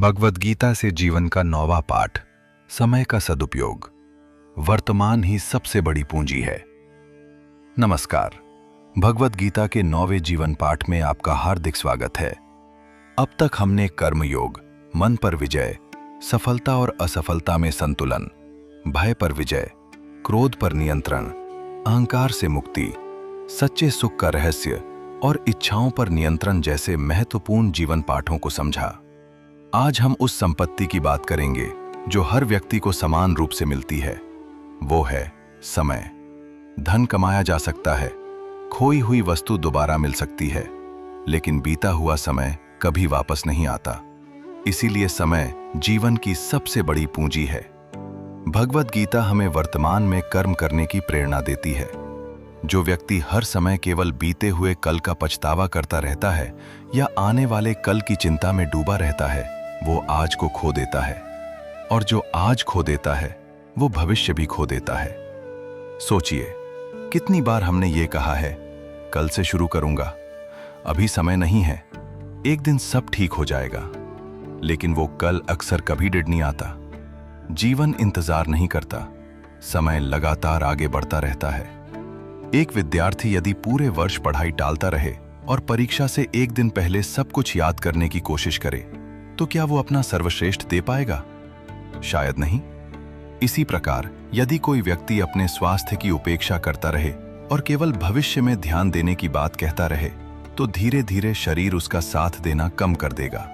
भगवद गीता से जीवन का 9वां पाठ, समय का सदुपयोग। वर्तमान ही सबसे बड़ी पूंजी है। नमस्कार। भगवद गीता के 9वें जीवन पाठ में आपका हार्दिक स्वागत है। अब तक हमने कर्मयोग, मन पर विजय, सफलता और असफलता में संतुलन, भय पर विजय, क्रोध पर नियंत्रण, अहंकार से मुक्ति, सच्चे सुख का रहस्य और इच्छाओं पर नियंत्रण जैसे महत्वपूर्ण जीवन पाठों को समझा। आज हम उस संपत्ति की बात करेंगे जो हर व्यक्ति को समान रूप से मिलती है। वो है समय। धन कमाया जा सकता है, खोई हुई वस्तु दोबारा मिल सकती है, लेकिन बीता हुआ समय कभी वापस नहीं आता। इसीलिए समय जीवन की सबसे बड़ी पूंजी है। भगवद गीता हमें वर्तमान में कर्म करने की प्रेरणा देती है। जो व्यक्ति हर समय केवल बीते हुए कल का पछतावा करता रहता है या आने वाले कल की चिंता में डूबा रहता है, वो आज को खो देता है, और जो आज खो देता है वो भविष्य भी खो देता है। सोचिए, कितनी बार हमने ये कहा है, कल से शुरू करूंगा, अभी समय नहीं है, एक दिन सब ठीक हो जाएगा। लेकिन वो कल अक्सर कभी डेढ़ नहीं आता। जीवन इंतजार नहीं करता, समय लगातार आगे बढ़ता रहता है। एक विद्यार्थी यदि पूरे वर्ष पढ़ाई टालता रहे और परीक्षा से एक दिन पहले सब कुछ याद करने की कोशिश करे, तो क्या वो अपना सर्वश्रेष्ठ दे पाएगा? शायद नहीं। इसी प्रकार यदि कोई व्यक्ति अपने स्वास्थ्य की उपेक्षा करता रहे और केवल भविष्य में ध्यान देने की बात कहता रहे, तो धीरे धीरे शरीर उसका साथ देना कम कर देगा।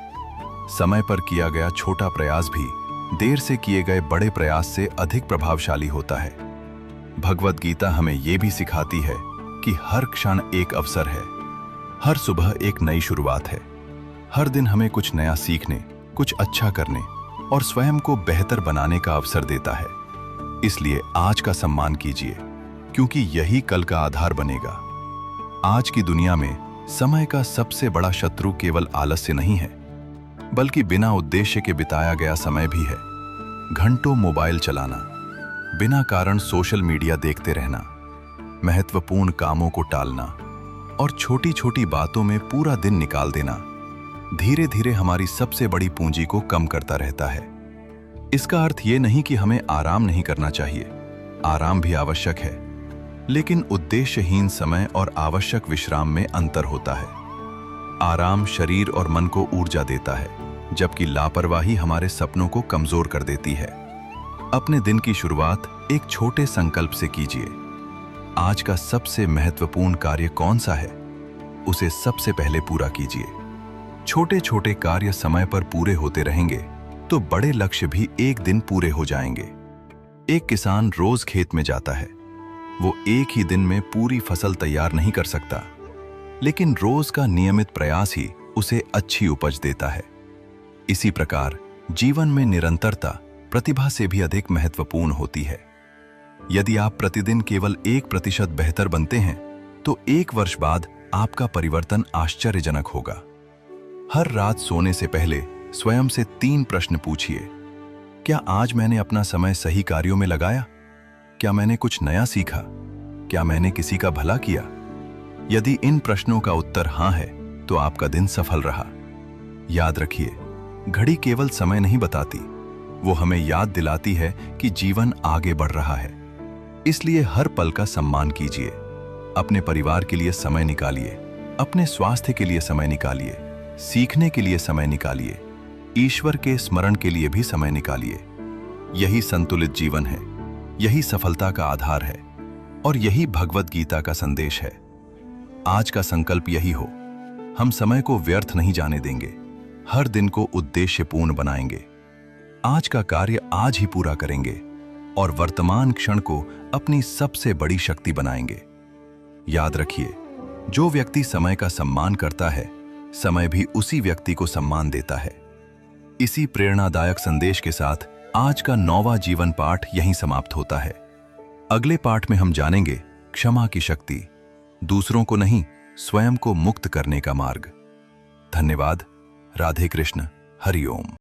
समय पर किया गया छोटा प्रयास भी देर से किए गए बड़े प्रयास से अधिक प्रभावशाली होता है। भगवद गीता हमें यह भी सिखाती है कि हर क्षण एक अवसर है, हर सुबह एक नई शुरुआत है। हर दिन हमें कुछ नया सीखने, कुछ अच्छा करने और स्वयं को बेहतर बनाने का अवसर देता है। इसलिए आज का सम्मान कीजिए, क्योंकि यही कल का आधार बनेगा। आज की दुनिया में समय का सबसे बड़ा शत्रु केवल आलस्य नहीं है, बल्कि बिना उद्देश्य के बिताया गया समय भी है। घंटों मोबाइल चलाना, बिना कारण सोशल मीडिया देखते रहना, महत्वपूर्ण कामों को टालना और छोटी छोटी बातों में पूरा दिन निकाल देना धीरे धीरे हमारी सबसे बड़ी पूंजी को कम करता रहता है। इसका अर्थ ये नहीं कि हमें आराम नहीं करना चाहिए, आराम भी आवश्यक है, लेकिन उद्देश्यहीन समय और आवश्यक विश्राम में अंतर होता है। आराम शरीर और मन को ऊर्जा देता है, जबकि लापरवाही हमारे सपनों को कमजोर कर देती है। अपने दिन की शुरुआत एक छोटे संकल्प से कीजिए। आज का सबसे महत्वपूर्ण कार्य कौन सा है, उसे सबसे पहले पूरा कीजिए। छोटे छोटे कार्य समय पर पूरे होते रहेंगे तो बड़े लक्ष्य भी एक दिन पूरे हो जाएंगे। एक किसान रोज खेत में जाता है। वो एक ही दिन में पूरी फसल तैयार नहीं कर सकता, लेकिन रोज का नियमित प्रयास ही उसे अच्छी उपज देता है। इसी प्रकार जीवन में निरंतरता प्रतिभा से भी अधिक महत्वपूर्ण होती है। यदि आप प्रतिदिन केवल 1% बेहतर बनते हैं, तो 1 वर्ष बाद आपका परिवर्तन आश्चर्यजनक होगा। हर रात सोने से पहले स्वयं से 3 प्रश्न पूछिए। क्या आज मैंने अपना समय सही कार्यों में लगाया? क्या मैंने कुछ नया सीखा? क्या मैंने किसी का भला किया? यदि इन प्रश्नों का उत्तर हाँ है, तो आपका दिन सफल रहा। याद रखिए, घड़ी केवल समय नहीं बताती, वो हमें याद दिलाती है कि जीवन आगे बढ़ रहा है। इसलिए हर पल का सम्मान कीजिए। अपने परिवार के लिए समय निकालिए, अपने स्वास्थ्य के लिए समय निकालिए, सीखने के लिए समय निकालिए, ईश्वर के स्मरण के लिए भी समय निकालिए। यही संतुलित जीवन है, यही सफलता का आधार है और यही भगवद गीता का संदेश है। आज का संकल्प यही हो, हम समय को व्यर्थ नहीं जाने देंगे, हर दिन को उद्देश्यपूर्ण बनाएंगे। आज का कार्य आज ही पूरा करेंगे और वर्तमान क्षण को अपनी सबसे बड़ी शक्ति बनाएंगे। याद रखिए, जो व्यक्ति समय का सम्मान करता है, समय भी उसी व्यक्ति को सम्मान देता है। इसी प्रेरणादायक संदेश के साथ आज का 9वां जीवन पाठ यहीं समाप्त होता है। अगले पाठ में हम जानेंगे क्षमा की शक्ति, दूसरों को नहीं स्वयं को मुक्त करने का मार्ग। धन्यवाद। राधे कृष्ण। हरि ओम।